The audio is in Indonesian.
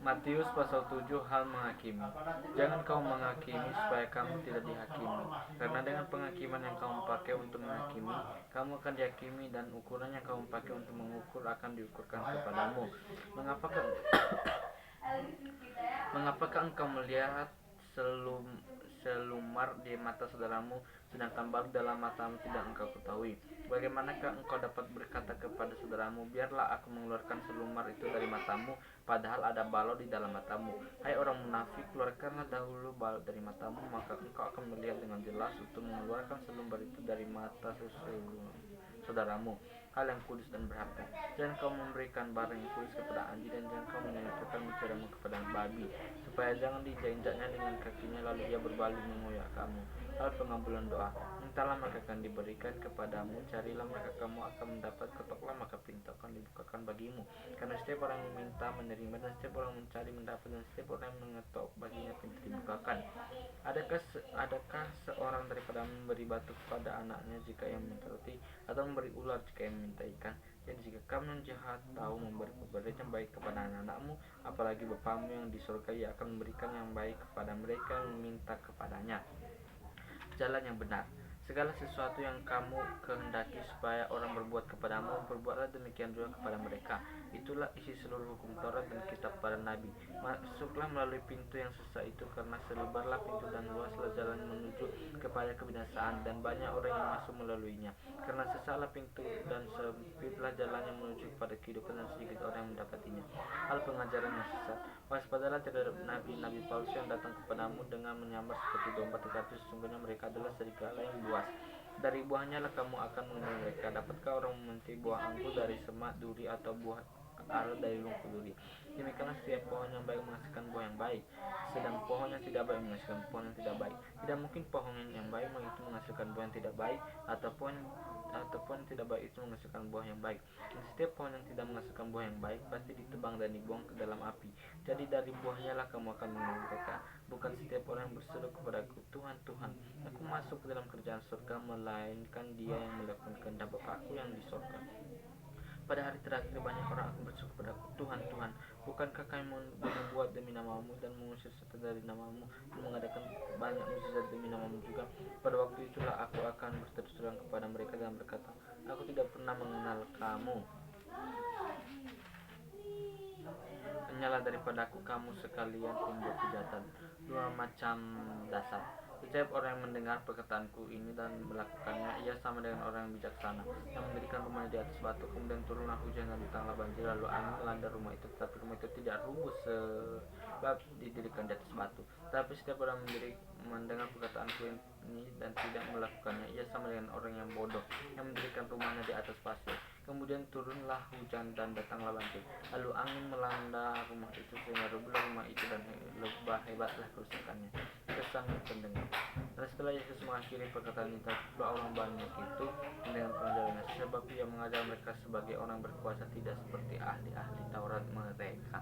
Matius pasal 7 hal menghakimi. Jangan kamu menghakimi supaya kamu tidak dihakimi. Karena dengan penghakiman yang kamu pakai untuk menghakimi, kamu akan dihakimi, dan ukuran yang kamu pakai untuk mengukur akan diukurkan kepadamu. Mengapakah engkau melihat selumar di mata saudaramu, sedangkan balut dalam matamu tidak engkau ketahui? Bagaimanakah engkau dapat berkata kepada saudaramu, biarlah aku mengeluarkan selumar itu dari matamu, padahal ada balut di dalam matamu? Hai orang munafik, keluarkanlah dahulu balut dari matamu, maka engkau akan melihat dengan jelas untuk mengeluarkan selumar itu dari mata saudaramu, hal yang kudus dan berharga. Jangan kau memberikan barang yang kudus kepada anjing, dan jangan kau menyerahkan mencaramu kepada babi, supaya jangan diinjak-injaknya dengan kakinya, lalu ia berbalik mengoyak kamu. Hal pengabulan doa. Mintalah maka akan diberikan kepadamu, carilah maka kamu akan mendapat, ketoklah maka pintu akan dibukakan bagimu. Karena setiap orang yang meminta menerima, dan setiap orang mencari mendapat, dan setiap orang yang mengetok baginya pintu dibukakan. Adakah seorang daripada memberi batu kepada anaknya jika ia meminta roti, atau memberi ular jika ia meminta ikan? Jadi jika kamu yang jahat tahu memberi yang baik kepada anak-anakmu, apalagi Bapamu yang di surga, ia akan memberikan yang baik kepada mereka yang meminta kepadanya. Jalan yang benar. Segala sesuatu yang kamu kehendaki supaya orang berbuat kepadamu, berbuatlah demikian juga kepada mereka. Itulah isi seluruh hukum Taurat dan kitab para nabi. Masuklah melalui pintu yang susah itu, karena selebarlah pintu dan luaslah jalan menuju kepada kebinasaan, dan banyak orang yang masuk melaluinya. Karena sesaklah pintu dan sempitlah jalan yang menuju kepada kehidupan, dan sedikit orang yang mendapatinya. Hal pengajaran yang sesat. Waspadalah terhadap nabi-nabi palsu yang datang kepadamu dengan menyamar seperti domba, tetapi sesungguhnya mereka adalah serigala yang buas. Dari buahnya lah kamu akan mengenal mereka. Dapatkah orang memetik buah anggur dari semak duri, atau buah ara dari rumput duri? Demikianlah setiap pohon yang baik menghasilkan buah yang baik, sedang pohon yang tidak baik menghasilkan pohon yang tidak baik. Tidak mungkin pohon yang baik itu menghasilkan buah yang tidak baik, ataupun tidak baik itu menghasilkan buah yang baik. Dan setiap pohon yang tidak menghasilkan buah yang baik pasti ditebang dan dibuang ke dalam api. Jadi dari buahnya lah kamu akan mengenal mereka. Bukan setiap orang yang berseru kepadaku, Tuhan, Tuhan, aku masuk ke dalam kerajaan surga, melainkan dia yang melakukan kehendak Bapakku yang di surga. Pada hari terakhir banyak orang akan berseru kepadaku, Tuhan, Tuhan, bukankah kami membuat demi namamu, dan mengusir setan dari namamu, dan mengadakan banyak mukjizat demi namamu juga? Pada waktu itulah aku akan berterus terang kepada mereka dan berkata, aku tidak pernah mengenal kamu. Hanyalah daripadaku kamu sekalian pembuat kejahatan. Dua macam dasar. Setiap orang yang mendengar perkataanku ini dan melakukannya, ia sama dengan orang yang bijaksana, yang mendirikan rumahnya di atas batu. Kemudian turunlah hujan dan datanglah banjir, lalu angin melanda rumah itu, tetapi rumah itu tidak rubuh sebab didirikan di atas batu. Tapi setiap orang mendengar perkataanku ini dan tidak melakukannya, ia sama dengan orang yang bodoh, yang mendirikan rumahnya di atas pasir. Kemudian turunlah hujan dan datanglah banjir, lalu angin melanda rumah itu sehingga rubuhlah rumah itu, dan lebah hebatlah kerusakannya. Kesan pendengar. Dan setelah Yesus mengakhiri perkataan itu, orang banyak itu mendengar pengajarannya, sebab ia mengajar mereka sebagai orang berkuasa, tidak seperti ahli-ahli Taurat mereka.